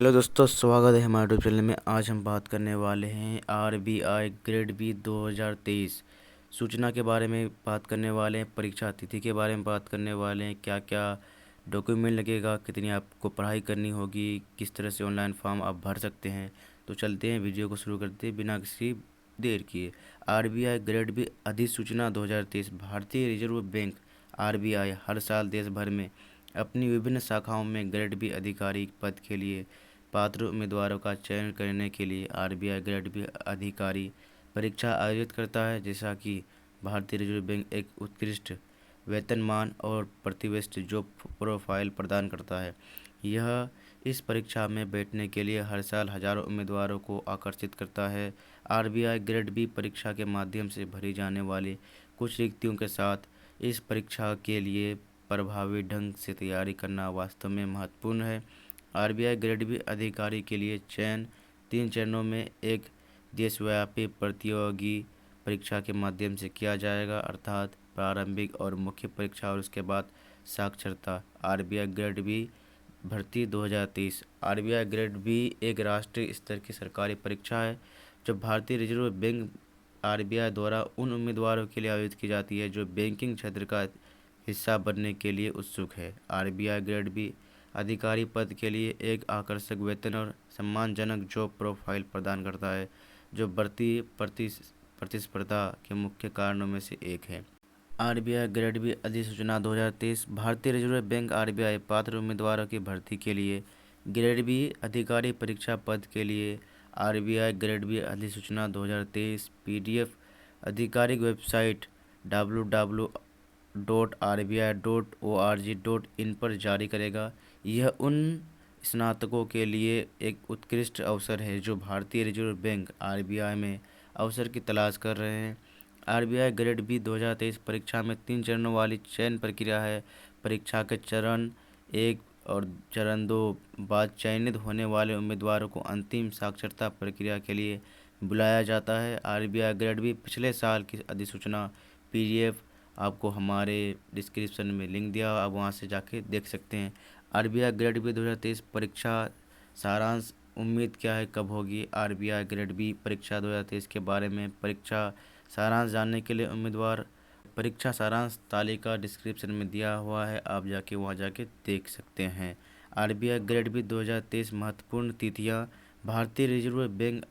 Hello दोस्तों, स्वागत है हमारे यूट्यूब चैनल में। आज हम बात करने वाले हैं आरबीआई ग्रेड बी 2023 सूचना के बारे में बात करने वाले हैं। परीक्षा तिथि के बारे में बात करने वाले हैं। क्या क्या डॉक्यूमेंट लगेगा, कितनी आपको पढ़ाई करनी होगी, किस तरह से ऑनलाइन फॉर्म आप भर सकते हैं। तो चलते हैं, वीडियो को शुरू करते हैं बिना किसी देर किए। आरबीआई ग्रेड बी अधिसूचना 2023। भारतीय रिजर्व बैंक आरबीआई हर साल देश भर में अपनी विभिन्न शाखाओं में ग्रेड बी अधिकारी पद के लिए पात्र उम्मीदवारों का चयन करने के लिए आरबीआई ग्रेड बी अधिकारी परीक्षा आयोजित करता है। जैसा कि भारतीय रिजर्व बैंक एक उत्कृष्ट वेतनमान और प्रतिष्ठित जॉब प्रोफाइल प्रदान करता है। यह इस परीक्षा में बैठने के लिए हर साल हजारों उम्मीदवारों को आकर्षित करता है। आरबीआई ग्रेड बी परीक्षा के माध्यम से भरी जाने वाली कुछ रिक्तियों के साथ इस परीक्षा के लिए प्रभावी ढंग से तैयारी करना वास्तव में महत्वपूर्ण है। आरबीआई ग्रेड बी अधिकारी के लिए चयन 3 चरणों में एक देशव्यापी प्रतियोगी परीक्षा के माध्यम से किया जाएगा, अर्थात प्रारंभिक और मुख्य परीक्षा और उसके बाद साक्षरता। आरबीआई ग्रेड बी भर्ती 2023। आरबीआई ग्रेड बी एक राष्ट्रीय स्तर की सरकारी परीक्षा है जो भारतीय रिजर्व बैंक आरबीआई द्वारा उन उम्मीदवारों के लिए आयोजित की जाती है जो बैंकिंग क्षेत्र का हिस्सा बनने के लिए उत्सुक है। आरबीआई ग्रेड बी अधिकारी पद के लिए एक आकर्षक वेतन और सम्मानजनक जॉब प्रोफाइल प्रदान करता है, जो बढ़ती प्रतिस्पर्धा के मुख्य कारणों में से एक है। आरबीआई ग्रेड बी अधिसूचना 2023। भारतीय रिजर्व बैंक आरबीआई पात्र उम्मीदवारों की भर्ती के लिए ग्रेड बी अधिकारी परीक्षा पद के लिए आरबीआई ग्रेड बी अधिसूचना 2023 पीडीएफ आधिकारिक वेबसाइट www.rbi.org.in पर जारी करेगा। यह उन स्नातकों के लिए एक उत्कृष्ट अवसर है जो भारतीय रिजर्व बैंक आरबीआई में अवसर की तलाश कर रहे हैं। आरबीआई ग्रेड बी 2023 परीक्षा में 3 चरणों वाली चयन प्रक्रिया है। परीक्षा के चरण 1 और चरण 2 बाद चयनित होने वाले उम्मीदवारों को अंतिम साक्षरता प्रक्रिया के लिए बुलाया जाता है। आरबीआई ग्रेड बी पिछले साल की अधिसूचना पीडीएफ आपको हमारे डिस्क्रिप्शन में लिंक दिया, आप वहां से जाके देख सकते हैं। आरबीआई ग्रेड बी 2023 परीक्षा सारांश। उम्मीद क्या है, कब होगी आरबीआई ग्रेड बी परीक्षा 2023 के बारे में परीक्षा सारांश जानने के लिए उम्मीदवार परीक्षा सारांश तालिका डिस्क्रिप्शन में दिया हुआ है, आप जाके वहां जाके देख सकते हैं। आरबीआई ग्रेड बी 2023 महत्वपूर्ण तिथियां। भारतीय रिजर्व बैंक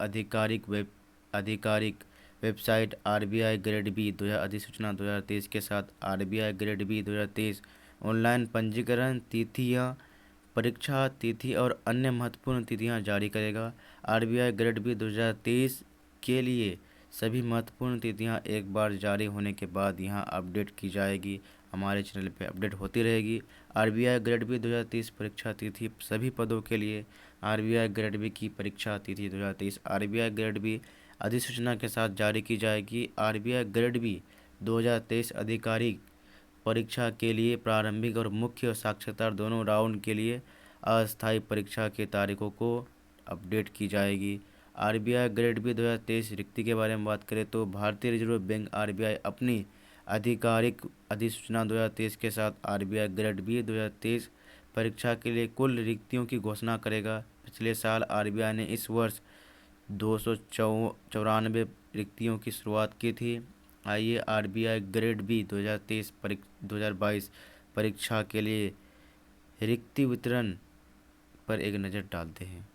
आधिकारिक वेबसाइट आरबीआई ग्रेड बी 2000 अधिसूचना 2023 के साथ आरबीआई ग्रेड बी 2023 ऑनलाइन पंजीकरण तिथियां, परीक्षा तिथि और अन्य महत्वपूर्ण तिथियां जारी करेगा। आरबीआई ग्रेड बी 2023 के लिए सभी महत्वपूर्ण तिथियां एक बार जारी होने के बाद यहां अपडेट की जाएगी, हमारे चैनल पे अपडेट होती रहेगी। आरबीआई ग्रेड बी 2023 परीक्षा तिथि सभी पदों के लिए आरबीआई ग्रेड बी की परीक्षा तिथि 2023 आरबीआई ग्रेड बी अधिसूचना के साथ जारी की जाएगी। आरबीआई ग्रेड बी 2023 आधिकारिक परीक्षा के लिए प्रारंभिक और मुख्य साक्षरता दोनों राउंड के लिए अस्थायी परीक्षा की तारीखों को अपडेट की जाएगी। आरबीआई ग्रेड बी 2023 रिक्ति के बारे में बात करें तो भारतीय रिजर्व बैंक आरबीआई अपनी आधिकारिक अधिसूचना 2023 के साथ आरबीआई ग्रेड बी 2023 परीक्षा के लिए कुल रिक्तियों की घोषणा करेगा। पिछले साल आरबीआई ने इस वर्ष 294 रिक्तियों की शुरुआत की थी। आइए आरबीआई ग्रेड बी 2022 परीक्षा के लिए रिक्ति वितरण पर एक नज़र डालते हैं।